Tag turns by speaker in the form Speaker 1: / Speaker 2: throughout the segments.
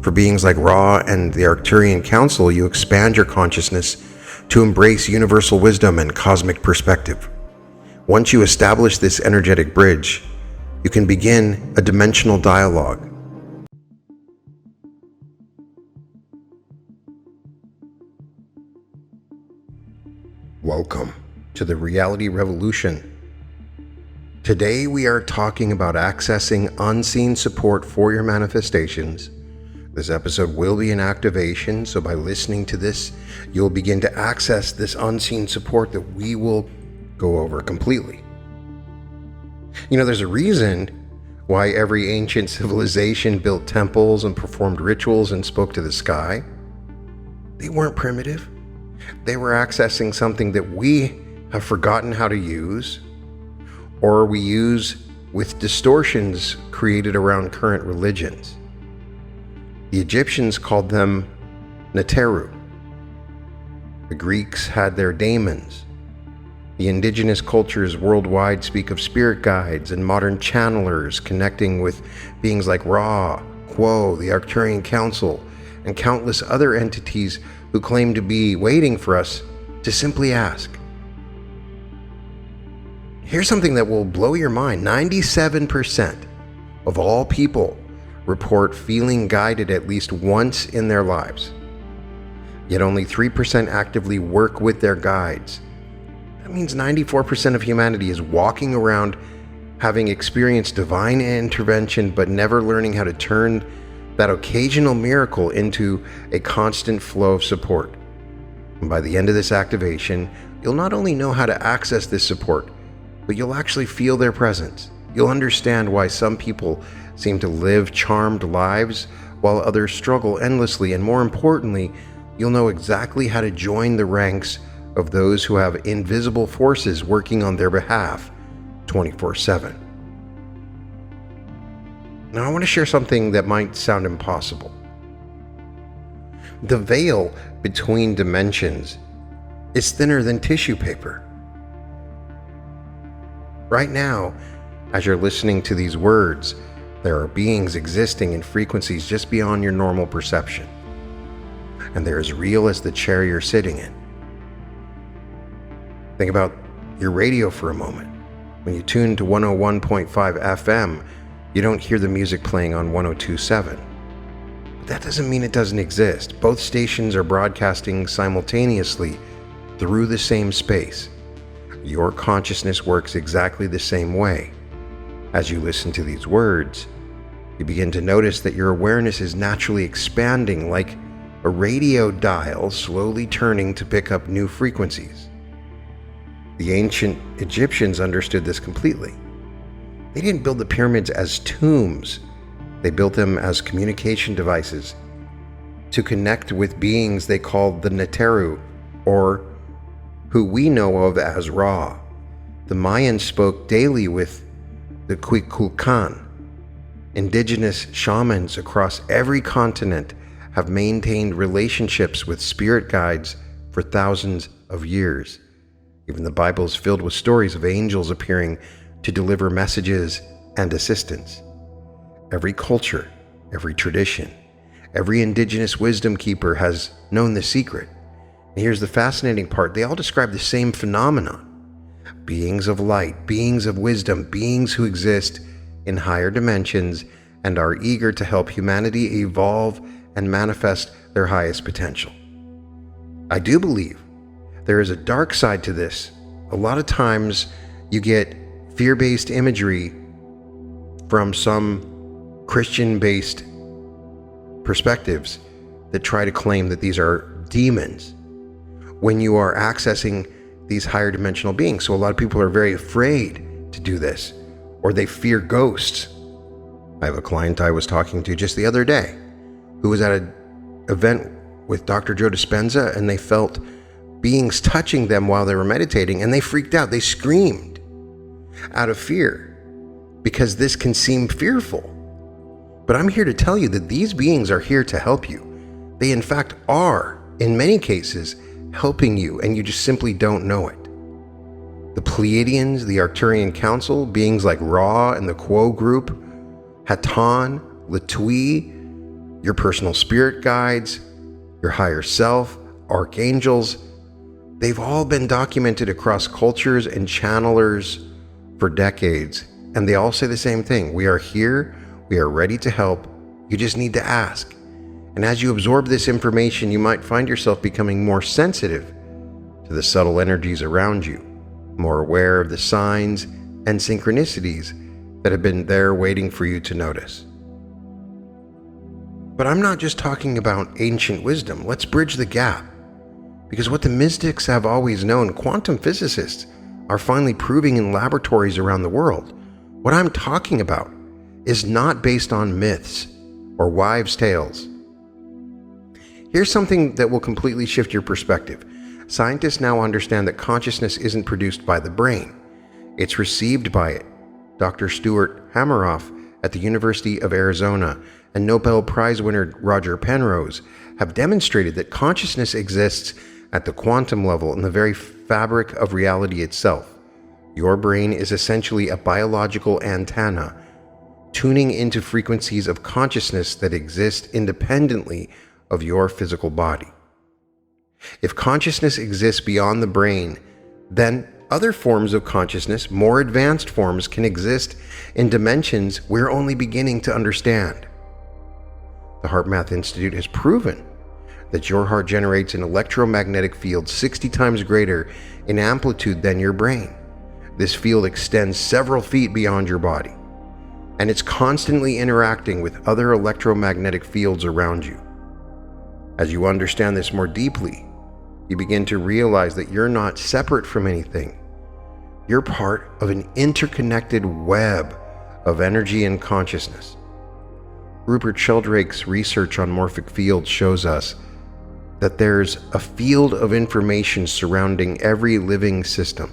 Speaker 1: For beings like Ra and the Arcturian Council, you expand your consciousness to embrace universal wisdom and cosmic perspective. Once you establish this energetic bridge, you can begin a dimensional dialogue. Welcome to the Reality Revolution. Today we are talking about accessing unseen support for your manifestations. This episode will be an activation, so by listening to this, you'll begin to access this unseen support that we will go over completely. You know, there's a reason why every ancient civilization built temples and performed rituals and spoke to the sky. They weren't primitive. They were accessing something that we have forgotten how to use, or we use with distortions created around current religions. The Egyptians called them Neteru. The Greeks had their daemons. The indigenous cultures worldwide speak of spirit guides and modern channelers connecting with beings like Ra, Quo, the Arcturian Council, and countless other entities who claim to be waiting for us to simply ask. Here's something that will blow your mind. 97% of all people report feeling guided at least once in their lives. Yet only 3% actively work with their guides. That means 94% of humanity is walking around having experienced divine intervention but never learning how to turn that occasional miracle into a constant flow of support. And by the end of this activation, you'll not only know how to access this support, but you'll actually feel their presence. You'll understand why some people seem to live charmed lives while others struggle endlessly, and more importantly, you'll know exactly how to join the ranks of those who have invisible forces working on their behalf 24/7. Now I want to share something that might sound impossible. The veil between dimensions is thinner than tissue paper. Right now, as you're listening to these words, there are beings existing in frequencies just beyond your normal perception. And they're as real as the chair you're sitting in. Think about your radio for a moment. When you tune to 101.5 FM, you don't hear the music playing on 102.7. But that doesn't mean it doesn't exist. Both stations are broadcasting simultaneously through the same space. Your consciousness works exactly the same way. As you listen to these words, you begin to notice that your awareness is naturally expanding like a radio dial slowly turning to pick up new frequencies. The ancient Egyptians understood this completely. They didn't build the pyramids as tombs. They built them as communication devices to connect with beings they called the Neteru, or who we know of as Ra. The Mayans spoke daily with the Kukulkan. Indigenous shamans across every continent have maintained relationships with spirit guides for thousands of years. Even the Bible is filled with stories of angels appearing to deliver messages and assistance. Every culture, every tradition, every indigenous wisdom keeper has known the secret. And here's the fascinating part. They all describe the same phenomenon. Beings of light, beings of wisdom, beings who exist in higher dimensions and are eager to help humanity evolve and manifest their highest potential. I do believe there is a dark side to this. A lot of times you get fear-based imagery from some Christian-based perspectives that try to claim that these are demons when you are accessing these higher dimensional beings. So a lot of people are very afraid to do this, or they fear ghosts. I have a client I was talking to just the other day who was at an event with Dr. Joe Dispenza, and they felt beings touching them while they were meditating, and they freaked out. They screamed out of fear because this can seem fearful. But I'm here to tell you that these beings are here to help you. They in fact are, in many cases, helping you, and you just simply don't know it. The Pleiadians, the Arcturian Council, beings like Ra and the Quo group, Haton, Latui, Your personal spirit guides, your higher self, archangels, they've all been documented across cultures and channelers for decades, and they all say the same thing. We are here, we are ready to help, you just need to ask. And as you absorb this information, you might find yourself becoming more sensitive to the subtle energies around you, more aware of the signs and synchronicities that have been there waiting for you to notice. But I'm not just talking about ancient wisdom. Let's bridge the gap. Because what the mystics have always known, quantum physicists are finally proving in laboratories around the world. What I'm talking about is not based on myths or wives' tales. Here's something that will completely shift your perspective. Scientists now understand that consciousness isn't produced by the brain. It's received by it. Dr. Stuart Hameroff at the University of Arizona and Nobel Prize winner Roger Penrose have demonstrated that consciousness exists at the quantum level in the very fabric of reality itself. Your brain is essentially a biological antenna, tuning into frequencies of consciousness that exist independently of your physical body. If consciousness exists beyond the brain, then other forms of consciousness, more advanced forms, can exist in dimensions we're only beginning to understand. The HeartMath Institute has proven that your heart generates an electromagnetic field 60 times greater in amplitude than your brain. This field extends several feet beyond your body, and it's constantly interacting with other electromagnetic fields around you. As you understand this more deeply, you begin to realize that you're not separate from anything. You're part of an interconnected web of energy and consciousness. Rupert Sheldrake's research on morphic fields shows us that there's a field of information surrounding every living system.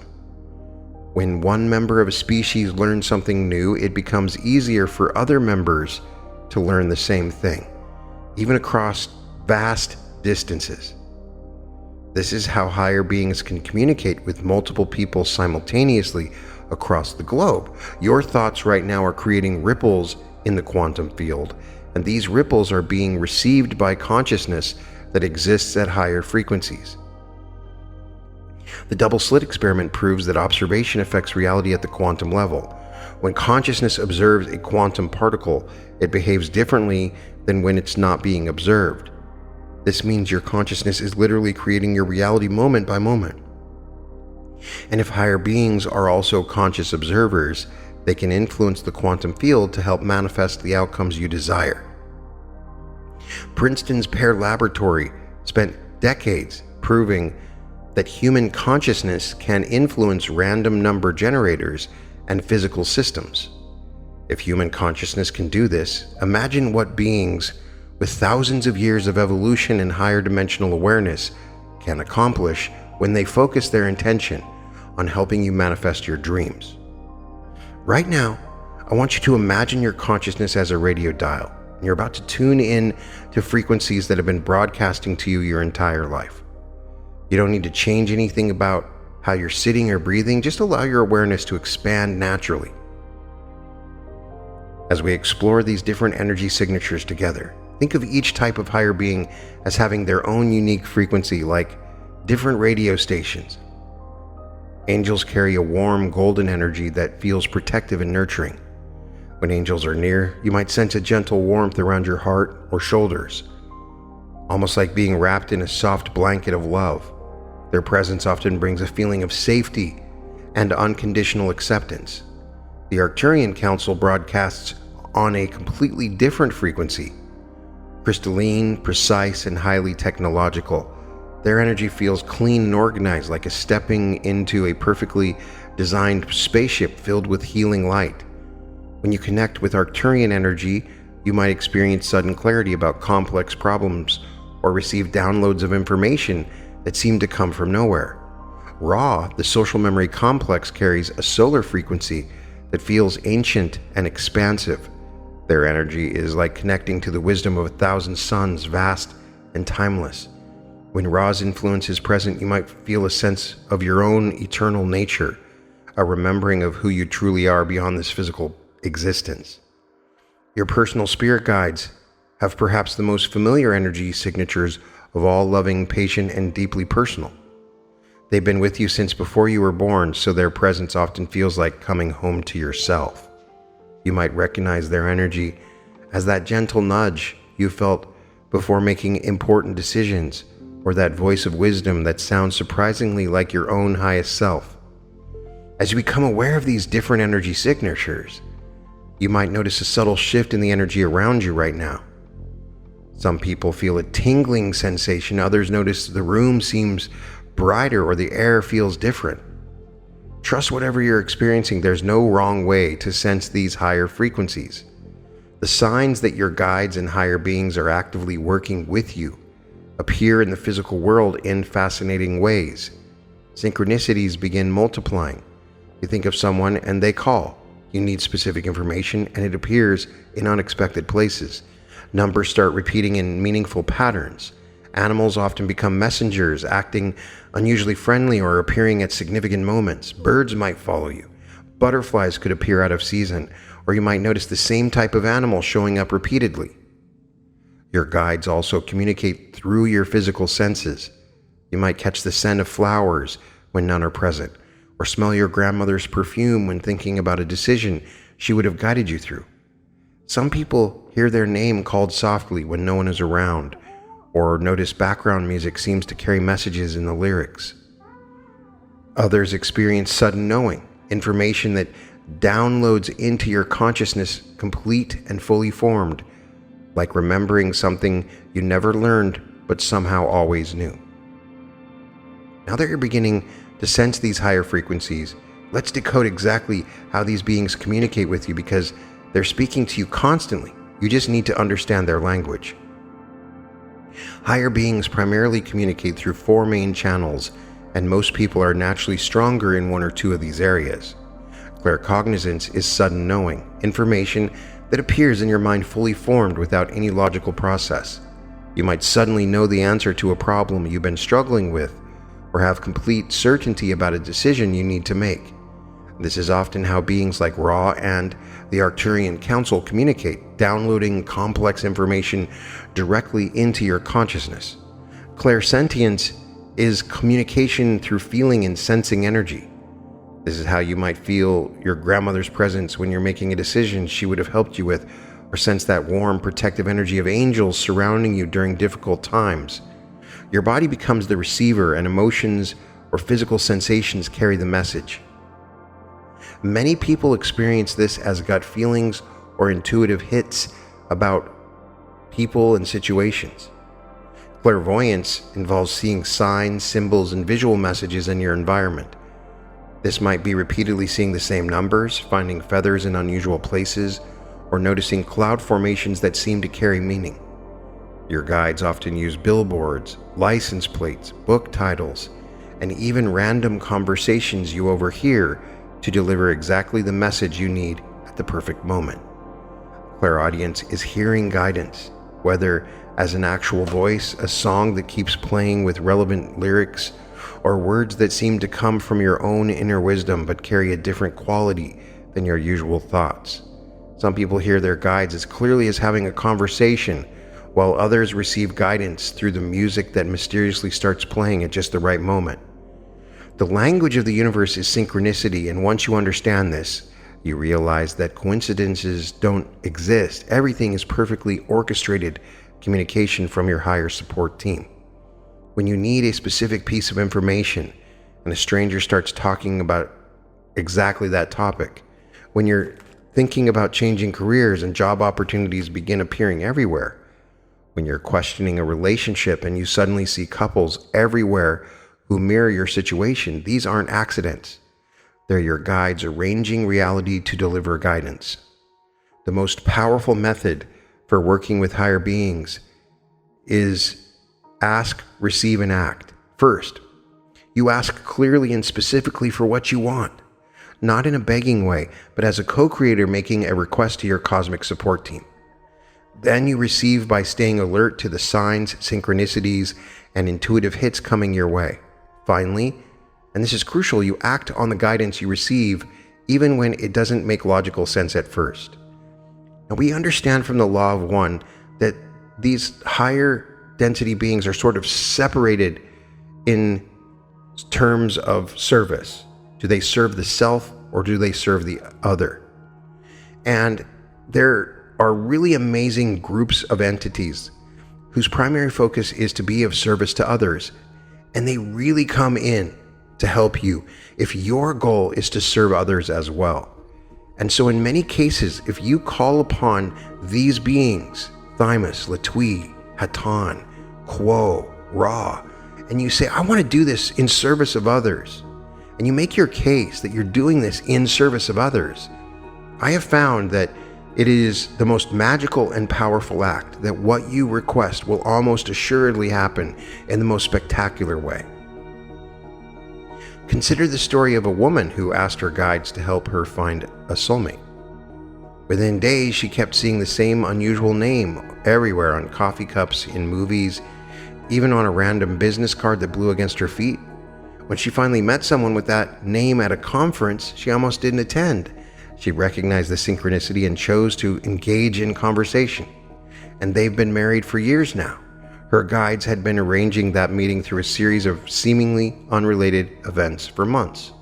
Speaker 1: When one member of a species learns something new, it becomes easier for other members to learn the same thing, even across vast distances. This is how higher beings can communicate with multiple people simultaneously across the globe. Your thoughts right now are creating ripples in the quantum field, and these ripples are being received by consciousness that exists at higher frequencies. The double slit experiment proves that observation affects reality at the quantum level. When consciousness observes a quantum particle, it behaves differently than when it's not being observed. This means your consciousness is literally creating your reality moment by moment. And if higher beings are also conscious observers, they can influence the quantum field to help manifest the outcomes you desire. Princeton's Pear Laboratory spent decades proving that human consciousness can influence random number generators and physical systems. If human consciousness can do this, imagine what beings with thousands of years of evolution and higher dimensional awareness can accomplish when they focus their intention on helping you manifest your dreams. Right now, I want you to imagine your consciousness as a radio dial. You're about to tune in to frequencies that have been broadcasting to you your entire life. You don't need to change anything about how you're sitting or breathing, just allow your awareness to expand naturally. As we explore these different energy signatures together, think of each type of higher being as having their own unique frequency, like different radio stations. Angels carry a warm, golden energy that feels protective and nurturing. When angels are near, you might sense a gentle warmth around your heart or shoulders, almost like being wrapped in a soft blanket of love. Their presence often brings a feeling of safety and unconditional acceptance. The Arcturian Council broadcasts on a completely different frequency, crystalline, precise, and highly technological. Their energy feels clean and organized, like stepping into a perfectly designed spaceship filled with healing light. When you connect with Arcturian energy, you might experience sudden clarity about complex problems or receive downloads of information that seem to come from nowhere. Ra, the social memory complex, carries a solar frequency that feels ancient and expansive. Their energy is like connecting to the wisdom of 1,000 suns, vast and timeless. When Ra's influence is present, you might feel a sense of your own eternal nature, a remembering of who you truly are beyond this physical existence. Your personal spirit guides have perhaps the most familiar energy signatures of all, loving, patient, and deeply personal. They've been with you since before you were born, so their presence often feels like coming home to yourself. You might recognize their energy as that gentle nudge you felt before making important decisions, or that voice of wisdom that sounds surprisingly like your own highest self. As you become aware of these different energy signatures, you might notice a subtle shift in the energy around you right now. Some people feel a tingling sensation, others notice the room seems brighter or the air feels different. Trust whatever you're experiencing. There's no wrong way to sense these higher frequencies. The signs that your guides and higher beings are actively working with you appear in the physical world in fascinating ways. Synchronicities begin multiplying. You think of someone and they call. You need specific information and it appears in unexpected places. Numbers start repeating in meaningful patterns. Animals often become messengers, acting unusually friendly or appearing at significant moments. Birds might follow you. Butterflies could appear out of season, or you might notice the same type of animal showing up repeatedly. Your guides also communicate through your physical senses. You might catch the scent of flowers when none are present, or smell your grandmother's perfume when thinking about a decision she would have guided you through. Some people hear their name called softly when no one is around, or notice background music seems to carry messages in the lyrics. Others experience sudden knowing, information that downloads into your consciousness complete and fully formed, like remembering something you never learned but somehow always knew. Now that you're beginning to sense these higher frequencies, let's decode exactly how these beings communicate with you, because they're speaking to you constantly. You just need to understand their language. Higher beings primarily communicate through 4 main channels, and most people are naturally stronger in 1 or 2 of these areas. Claircognizance is sudden knowing, information that appears in your mind fully formed without any logical process. You might suddenly know the answer to a problem you've been struggling with, or have complete certainty about a decision you need to make. This is often how beings like Ra and the Arcturian Council communicate, downloading complex information directly into your consciousness. Clairsentience is communication through feeling and sensing energy. This is how you might feel your grandmother's presence when you're making a decision she would have helped you with, or sense that warm, protective energy of angels surrounding you during difficult times. Your body becomes the receiver, and emotions or physical sensations carry the message. Many people experience this as gut feelings or intuitive hits about people and situations. Clairvoyance involves seeing signs, symbols, and visual messages in your environment. This might be repeatedly seeing the same numbers, finding feathers in unusual places, or noticing cloud formations that seem to carry meaning. Your guides often use billboards, license plates, book titles, and even random conversations you overhear to deliver exactly the message you need at the perfect moment. Clairaudience is hearing guidance, whether as an actual voice, a song that keeps playing with relevant lyrics, or words that seem to come from your own inner wisdom but carry a different quality than your usual thoughts. Some people hear their guides as clearly as having a conversation, while others receive guidance through the music that mysteriously starts playing at just the right moment. The language of the universe is synchronicity, and once you understand this, you realize that coincidences don't exist. Everything is perfectly orchestrated communication from your higher support team. When you need a specific piece of information and a stranger starts talking about exactly that topic, when you're thinking about changing careers and job opportunities begin appearing everywhere, when you're questioning a relationship and you suddenly see couples everywhere who mirror your situation, these aren't accidents. They're your guides arranging reality to deliver guidance. The most powerful method for working with higher beings is ask, receive, and act. First, you ask clearly and specifically for what you want, not in a begging way, but as a co-creator making a request to your cosmic support team. Then you receive by staying alert to the signs, synchronicities, and intuitive hits coming your way. Finally, and this is crucial, you act on the guidance you receive even when it doesn't make logical sense at first. Now, we understand from the law of one that these higher density beings are sort of separated in terms of service. Do they serve the self or do they serve the other? And there are really amazing groups of entities whose primary focus is to be of service to others. And they really come in to help you if your goal is to serve others as well. And so in many cases, if you call upon these beings, Thymus, Latui, Hatan, Quo, Ra, and you say, I want to do this in service of others, and you make your case that you're doing this in service of others, I have found that it is the most magical and powerful act, that what you request will almost assuredly happen in the most spectacular way. Consider the story of a woman who asked her guides to help her find a soulmate. Within days, she kept seeing the same unusual name everywhere on coffee cups, in movies, even on a random business card that blew against her feet. When she finally met someone with that name at a conference she almost didn't attend, she recognized the synchronicity and chose to engage in conversation. And they've been married for years now. Her guides had been arranging that meeting through a series of seemingly unrelated events for months.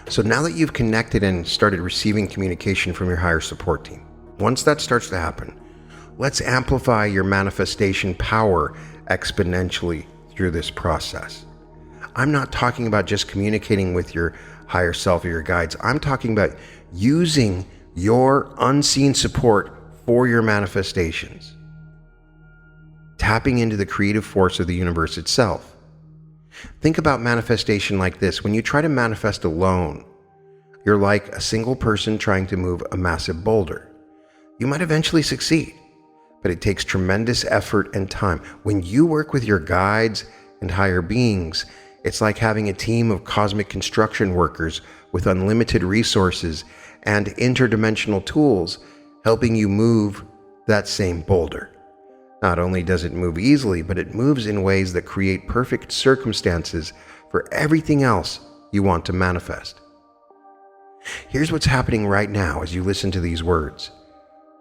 Speaker 1: So now that you've connected and started receiving communication from your higher support team, once that starts to happen, let's amplify your manifestation power exponentially through this process. I'm not talking about just communicating with your higher self or your guides. I'm talking about using your unseen support for your manifestations. Tapping into the creative force of the universe itself. Think about manifestation like this. When you try to manifest alone, you're like a single person trying to move a massive boulder. You might eventually succeed, but it takes tremendous effort and time. When you work with your guides and higher beings, it's like having a team of cosmic construction workers with unlimited resources and interdimensional tools helping you move that same boulder. Not only does it move easily, but it moves in ways that create perfect circumstances for everything else you want to manifest. Here's what's happening right now as you listen to these words.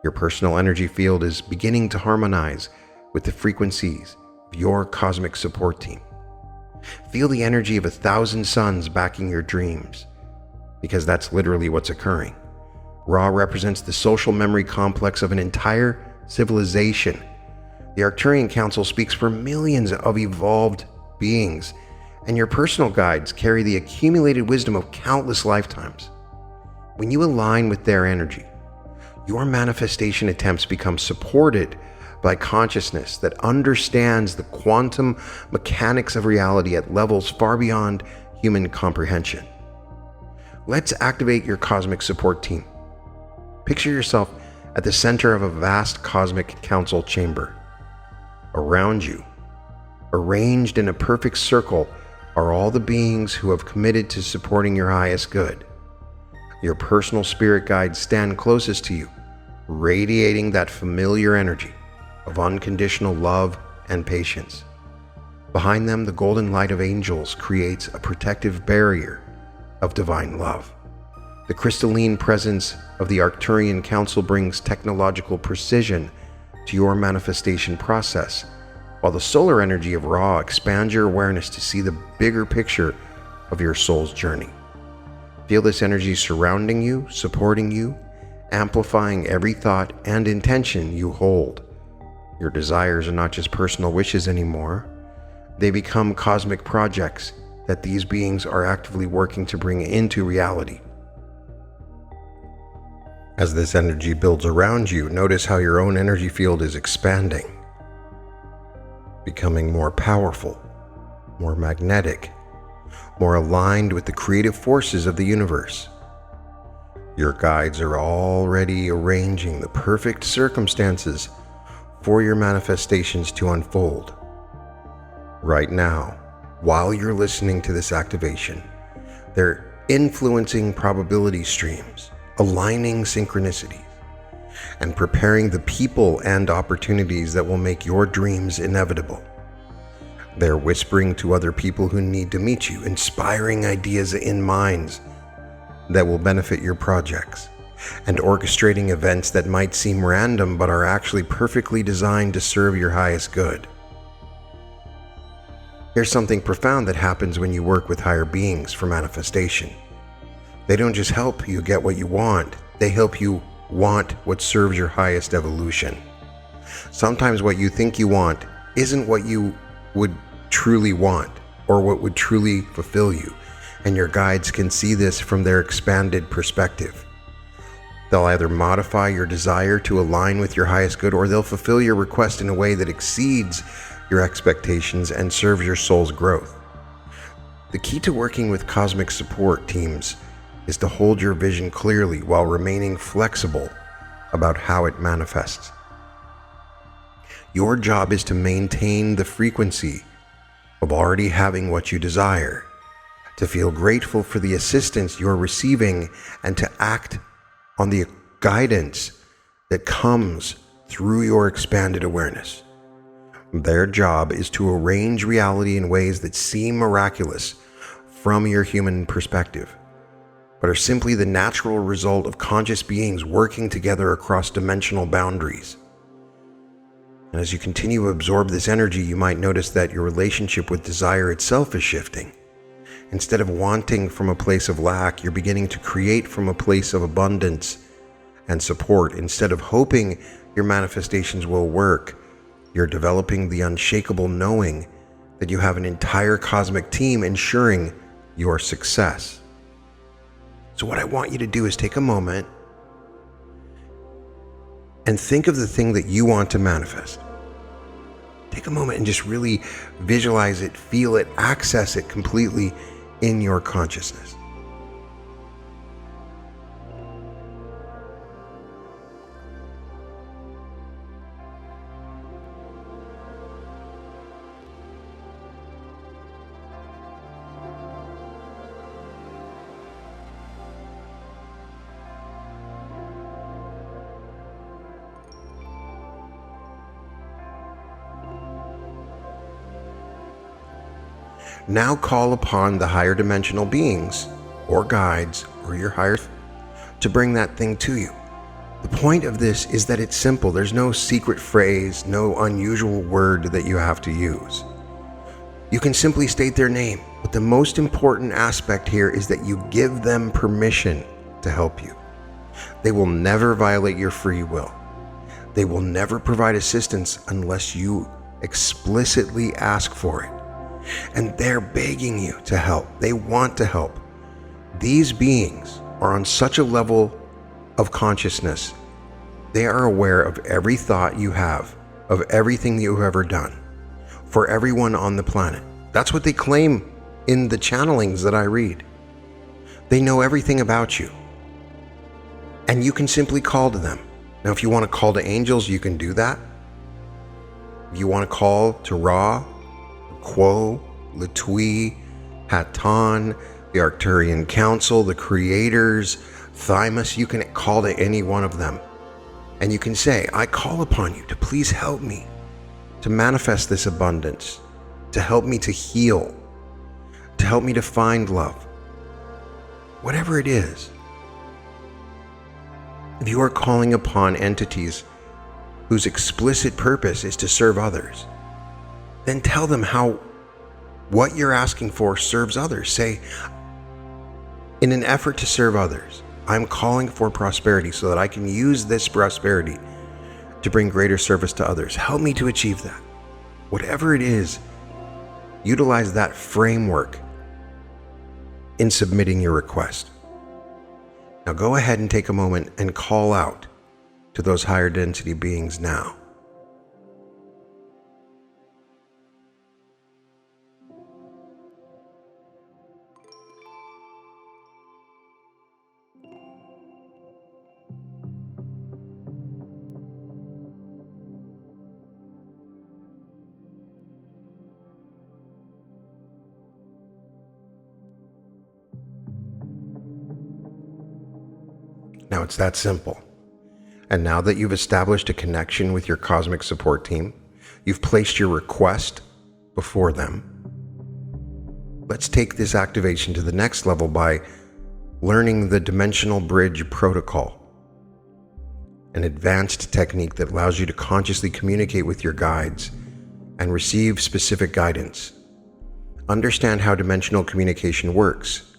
Speaker 1: Your personal energy field is beginning to harmonize with the frequencies of your cosmic support team. Feel the energy of 1,000 suns backing your dreams, because that's literally what's occurring. Ra represents the social memory complex of an entire civilization. The Arcturian Council speaks for millions of evolved beings, and your personal guides carry the accumulated wisdom of countless lifetimes. When you align with their energy, your manifestation attempts become supported by consciousness that understands the quantum mechanics of reality at levels far beyond human comprehension. Let's activate your cosmic support team. Picture yourself at the center of a vast cosmic council chamber. Around you, arranged in a perfect circle, are all the beings who have committed to supporting your highest good. Your personal spirit guides stand closest to you, radiating that familiar energy of unconditional love and patience. Behind them, the golden light of angels creates a protective barrier of divine love. The crystalline presence of the Arcturian Council brings technological precision to your manifestation process, while the solar energy of Ra expands your awareness to see the bigger picture of your soul's journey. Feel this energy surrounding you, supporting you, amplifying every thought and intention you hold. Your desires are not just personal wishes anymore. They become cosmic projects that these beings are actively working to bring into reality. As this energy builds around you, notice how your own energy field is expanding, becoming more powerful, more magnetic, more aligned with the creative forces of the universe. Your guides are already arranging the perfect circumstances for your manifestations to unfold. Right now, while you're listening to this activation, they're influencing probability streams, aligning synchronicities, and preparing the people and opportunities that will make your dreams inevitable. They're whispering to other people who need to meet you, inspiring ideas in minds that will benefit your projects, and orchestrating events that might seem random but are actually perfectly designed to serve your highest good. Here's something profound that happens when you work with higher beings for manifestation. They don't just help you get what you want, they help you want what serves your highest evolution. Sometimes what you think you want isn't what you would truly want or what would truly fulfill you, and your guides can see this from their expanded perspective. They'll either modify your desire to align with your highest good, or they'll fulfill your request in a way that exceeds your expectations and serves your soul's growth. The key to working with cosmic support teams is to hold your vision clearly while remaining flexible about how it manifests. Your job is to maintain the frequency of already having what you desire, to feel grateful for the assistance you're receiving, and to act on the guidance that comes through your expanded awareness. Their job is to arrange reality in ways that seem miraculous from your human perspective, but are simply the natural result of conscious beings working together across dimensional boundaries. And as you continue to absorb this energy, you might notice that your relationship with desire itself is shifting. Instead of wanting from a place of lack, you're beginning to create from a place of abundance and support. Instead of hoping your manifestations will work, you're developing the unshakable knowing that you have an entire cosmic team ensuring your success. So what I want you to do is take a moment and think of the thing that you want to manifest. Take a moment and just really visualize it, feel it, access it completely in your consciousness. Now call upon the higher dimensional beings or guides or your higher to bring that thing to you. The point of this is that it's simple. There's no secret phrase, no unusual word that you have to use. You can simply state their name, but the most important aspect here is that you give them permission to help you. They will never violate your free will. They will never provide assistance unless you explicitly ask for it. And they're begging you to help. They want to help. These beings are on such a level of consciousness. They are aware of every thought you have, of everything you've ever done, for everyone on the planet. That's what they claim in the channelings that I read. They know everything about you. And you can simply call to them. Now, if you want to call to angels, you can do that. If you want to call to Ra, Quo, Latui, Hatan, the Arcturian Council, the Creators, Thymus, you can call to any one of them. And you can say, I call upon you to please help me to manifest this abundance, to help me to heal, to help me to find love. Whatever it is. If you are calling upon entities whose explicit purpose is to serve others, then tell them how what you're asking for serves others. Say, in an effort to serve others, I'm calling for prosperity so that I can use this prosperity to bring greater service to others. Help me to achieve that. Whatever it is, utilize that framework in submitting your request. Now go ahead and take a moment and call out to those higher density beings now. Now it's that simple. And now that you've established a connection with your cosmic support team, you've placed your request before them. Let's take this activation to the next level by learning the dimensional bridge protocol, an advanced technique that allows you to consciously communicate with your guides and receive specific guidance. Understand how dimensional communication works.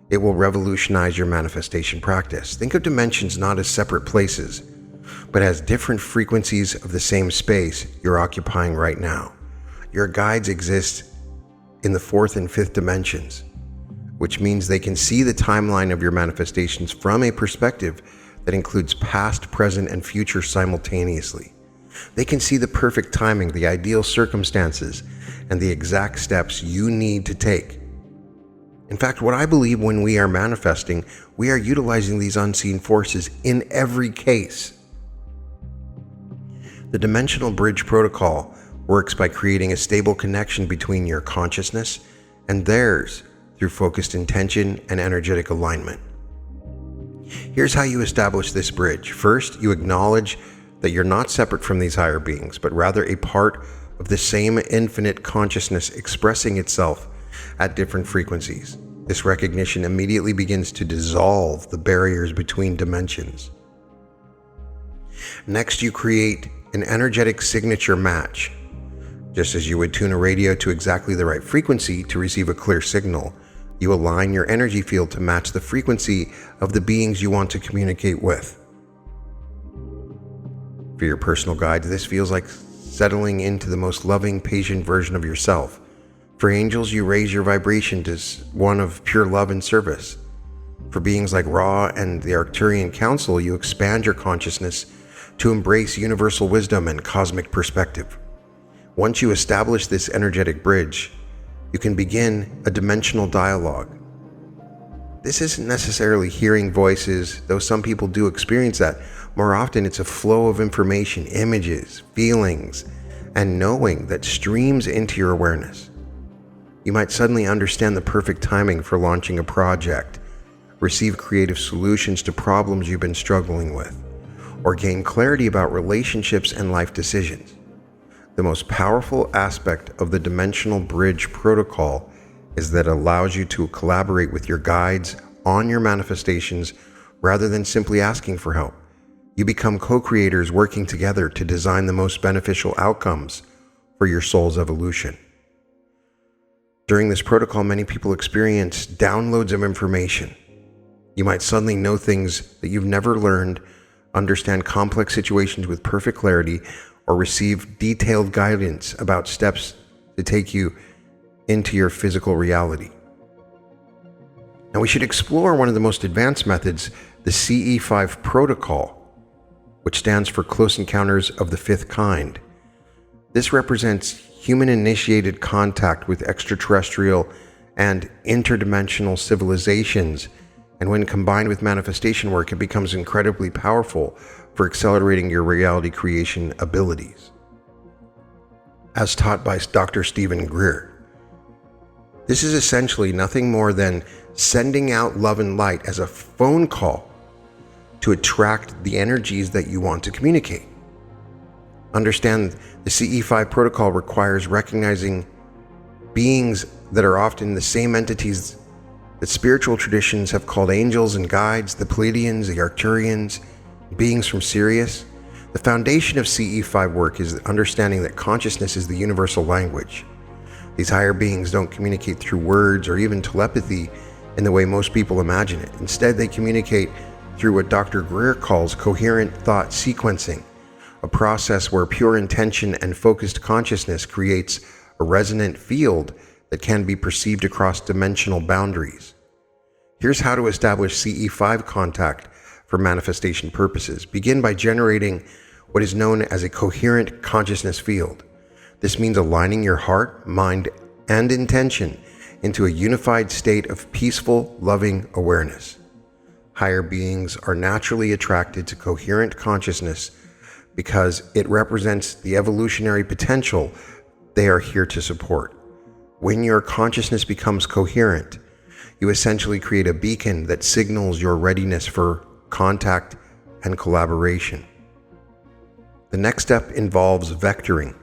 Speaker 1: It will revolutionize your manifestation practice. Think of dimensions not as separate places, but as different frequencies of the same space you're occupying right now. Your guides exist in the fourth and fifth dimensions, which means they can see the timeline of your manifestations from a perspective that includes past, present, and future simultaneously. They can see the perfect timing, the ideal circumstances, and the exact steps you need to take. In fact, what I believe when we are manifesting, we are utilizing these unseen forces in every case. The Dimensional Bridge Protocol works by creating a stable connection between your consciousness and theirs through focused intention and energetic alignment. Here's how you establish this bridge. First, you acknowledge that you're not separate from these higher beings, but rather a part of the same infinite consciousness expressing itself at different frequencies. This recognition immediately begins to dissolve the barriers between dimensions. Next, you create an energetic signature match. Just as you would tune a radio to exactly the right frequency to receive a clear signal, you align your energy field to match the frequency of the beings you want to communicate with. For your personal guides, this feels like settling into the most loving, patient version of yourself. For angels, you raise your vibration to one of pure love and service. For beings like Ra and the Arcturian Council, you expand your consciousness to embrace universal wisdom and cosmic perspective. Once you establish this energetic bridge, you can begin a dimensional dialogue. This isn't necessarily hearing voices, though some people do experience that. More often, it's a flow of information, images, feelings, and knowing that streams into your awareness. You might suddenly understand the perfect timing for launching a project, receive creative solutions to problems you've been struggling with, or gain clarity about relationships and life decisions. The most powerful aspect of the Dimensional Bridge Protocol is that it allows you to collaborate with your guides on your manifestations rather than simply asking for help. You become co-creators working together to design the most beneficial outcomes for your soul's evolution. During this protocol, many people experience downloads of information. You might suddenly know things that you've never learned, understand complex situations with perfect clarity, or receive detailed guidance about steps to take you into your physical reality. Now, we should explore one of the most advanced methods, the CE5 protocol, which stands for Close Encounters of the Fifth Kind. This represents human-initiated contact with extraterrestrial and interdimensional civilizations, and when combined with manifestation work, it becomes incredibly powerful for accelerating your reality creation abilities. As taught by Dr. Stephen Greer, this is essentially nothing more than sending out love and light as a phone call to attract the energies that you want to communicate. Understand, the CE5 protocol requires recognizing beings that are often the same entities that spiritual traditions have called angels and guides, the Pleiadians, the Arcturians, beings from Sirius. The foundation of CE5 work is understanding that consciousness is the universal language. These higher beings don't communicate through words or even telepathy in the way most people imagine it. Instead, they communicate through what Dr. Greer calls coherent thought sequencing, a process where pure intention and focused consciousness creates a resonant field that can be perceived across dimensional boundaries. Here's how to establish CE5 contact for manifestation purposes. Begin by generating what is known as a coherent consciousness field. This means aligning your heart, mind, and intention into a unified state of peaceful, loving awareness. Higher beings are naturally attracted to coherent consciousness because it represents the evolutionary potential they are here to support. When your consciousness becomes coherent, you essentially create a beacon that signals your readiness for contact and collaboration. The next step involves vectoring,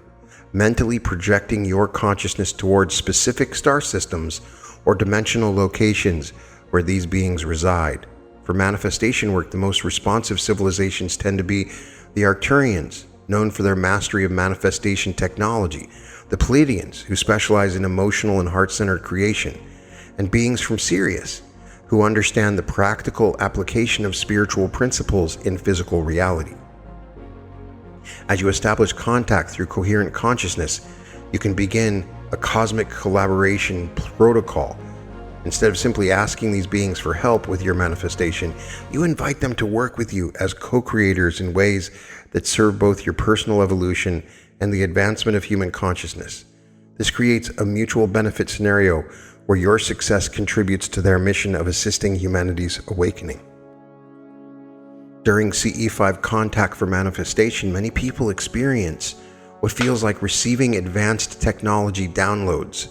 Speaker 1: mentally projecting your consciousness towards specific star systems or dimensional locations where these beings reside. For manifestation work, the most responsive civilizations tend to be the Arcturians, known for their mastery of manifestation technology, the Pleiadians, who specialize in emotional and heart-centered creation, and beings from Sirius, who understand the practical application of spiritual principles in physical reality. As you establish contact through coherent consciousness, you can begin a cosmic collaboration protocol. Instead of simply asking these beings for help with your manifestation, you invite them to work with you as co-creators in ways that serve both your personal evolution and the advancement of human consciousness. This creates a mutual benefit scenario where your success contributes to their mission of assisting humanity's awakening. During CE5 contact for manifestation, many people experience what feels like receiving advanced technology downloads.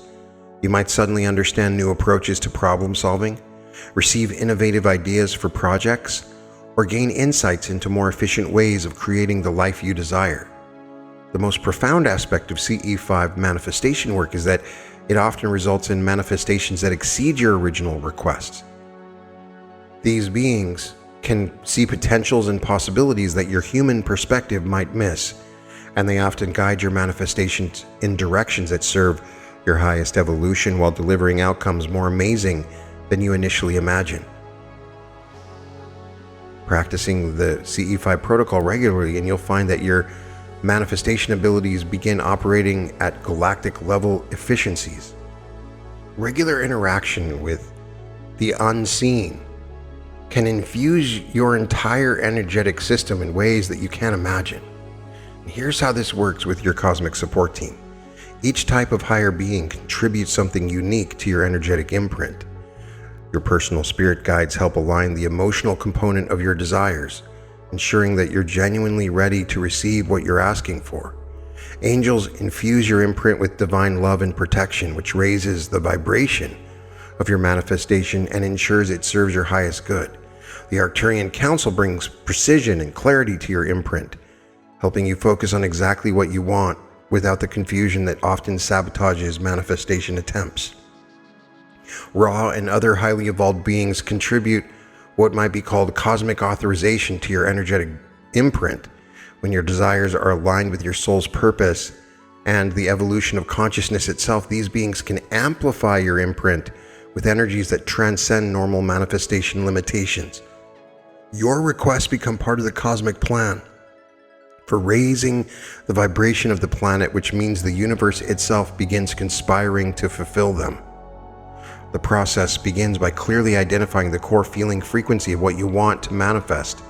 Speaker 1: You might suddenly understand new approaches to problem solving, receive innovative ideas for projects, or gain insights into more efficient ways of creating the life you desire. The most profound aspect of CE5 manifestation work is that it often results in manifestations that exceed your original requests. These beings can see potentials and possibilities that your human perspective might miss, and they often guide your manifestations in directions that serve your highest evolution while delivering outcomes more amazing than you initially imagined. Practicing the CE5 protocol regularly, and you'll find that your manifestation abilities begin operating at galactic level efficiencies. Regular interaction with the unseen can infuse your entire energetic system in ways that you can't imagine. And here's how this works with your cosmic support team. Each type of higher being contributes something unique to your energetic imprint. Your personal spirit guides help align the emotional component of your desires, ensuring that you're genuinely ready to receive what you're asking for. Angels infuse your imprint with divine love and protection, which raises the vibration of your manifestation and ensures it serves your highest good. The Arcturian Council brings precision and clarity to your imprint, helping you focus on exactly what you want without the confusion that often sabotages manifestation attempts. Ra and other highly evolved beings contribute what might be called cosmic authorization to your energetic imprint. When your desires are aligned with your soul's purpose and the evolution of consciousness itself, these beings can amplify your imprint with energies that transcend normal manifestation limitations. Your requests become part of the cosmic plan for raising the vibration of the planet, which means the universe itself begins conspiring to fulfill them. The process begins by clearly identifying the core feeling frequency of what you want to manifest.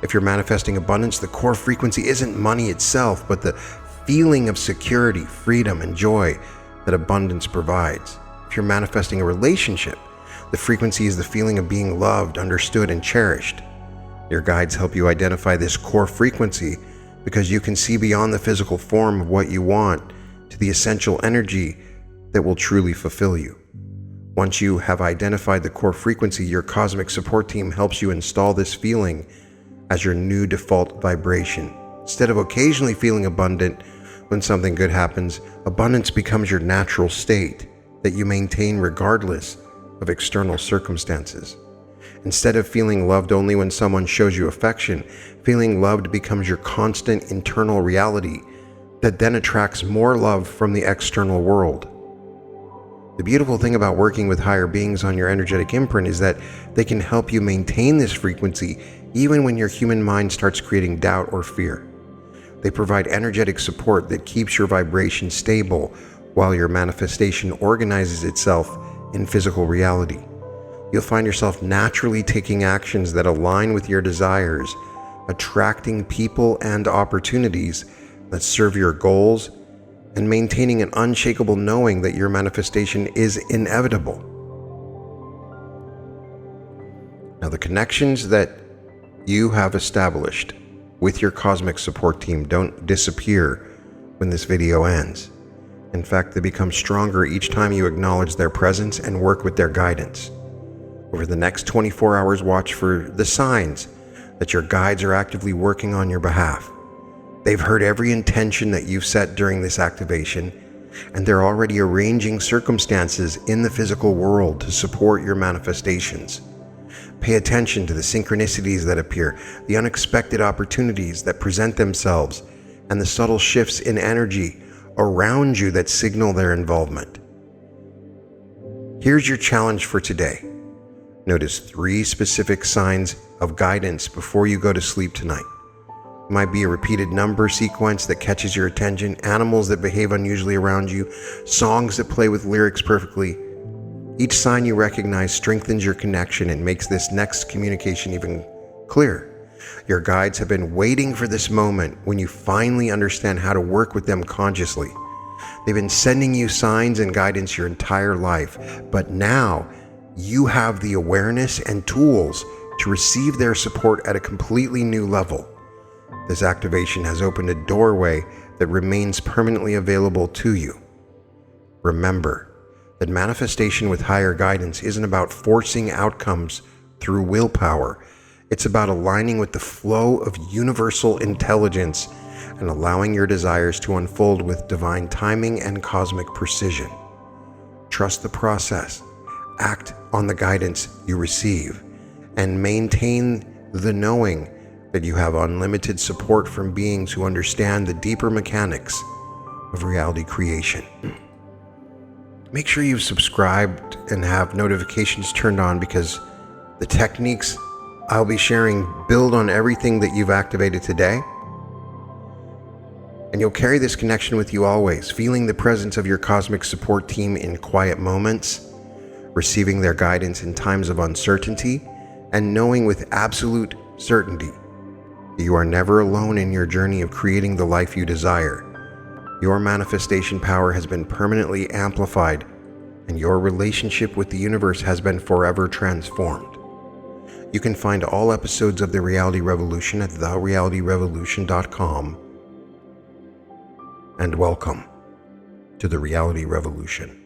Speaker 1: If you're manifesting abundance, the core frequency isn't money itself, but the feeling of security, freedom, and joy that abundance provides. If you're manifesting a relationship, the frequency is the feeling of being loved, understood, and cherished. Your guides help you identify this core frequency because you can see beyond the physical form of what you want to the essential energy that will truly fulfill you. Once you have identified the core frequency, your cosmic support team helps you install this feeling as your new default vibration. Instead of occasionally feeling abundant when something good happens, abundance becomes your natural state that you maintain regardless of external circumstances. Instead of feeling loved only when someone shows you affection, feeling loved becomes your constant internal reality that then attracts more love from the external world. The beautiful thing about working with higher beings on your energetic imprint is that they can help you maintain this frequency even when your human mind starts creating doubt or fear. They provide energetic support that keeps your vibration stable while your manifestation organizes itself in physical reality. You'll find yourself naturally taking actions that align with your desires, attracting people and opportunities that serve your goals, and maintaining an unshakable knowing that your manifestation is inevitable. Now, the connections that you have established with your cosmic support team don't disappear when this video ends. In fact, they become stronger each time you acknowledge their presence and work with their guidance. Over the next 24 hours, watch for the signs that your guides are actively working on your behalf. They've heard every intention that you've set during this activation, and they're already arranging circumstances in the physical world to support your manifestations. Pay attention to the synchronicities that appear, the unexpected opportunities that present themselves, and the subtle shifts in energy around you that signal their involvement. Here's your challenge for today. Notice 3 specific signs of guidance before you go to sleep tonight. It might be a repeated number sequence that catches your attention, animals that behave unusually around you, songs that play with lyrics perfectly. Each sign you recognize strengthens your connection and makes this next communication even clearer. Your guides have been waiting for this moment when you finally understand how to work with them consciously. They've been sending you signs and guidance your entire life, but now you have the awareness and tools to receive their support at a completely new level. This activation has opened a doorway that remains permanently available to you. Remember that manifestation with higher guidance isn't about forcing outcomes through willpower. It's about aligning with the flow of universal intelligence and allowing your desires to unfold with divine timing and cosmic precision. Trust the process, act on the guidance you receive, and maintain the knowing that you have unlimited support from beings who understand the deeper mechanics of reality creation. Make sure you've subscribed and have notifications turned on, because the techniques I'll be sharing build on everything that you've activated today. And you'll carry this connection with you always, feeling the presence of your cosmic support team in quiet moments, receiving their guidance in times of uncertainty, and knowing with absolute certainty that you are never alone in your journey of creating the life you desire. Your manifestation power has been permanently amplified, and your relationship with the universe has been forever transformed. You can find all episodes of The Reality Revolution at therealityrevolution.com. And welcome to The Reality Revolution.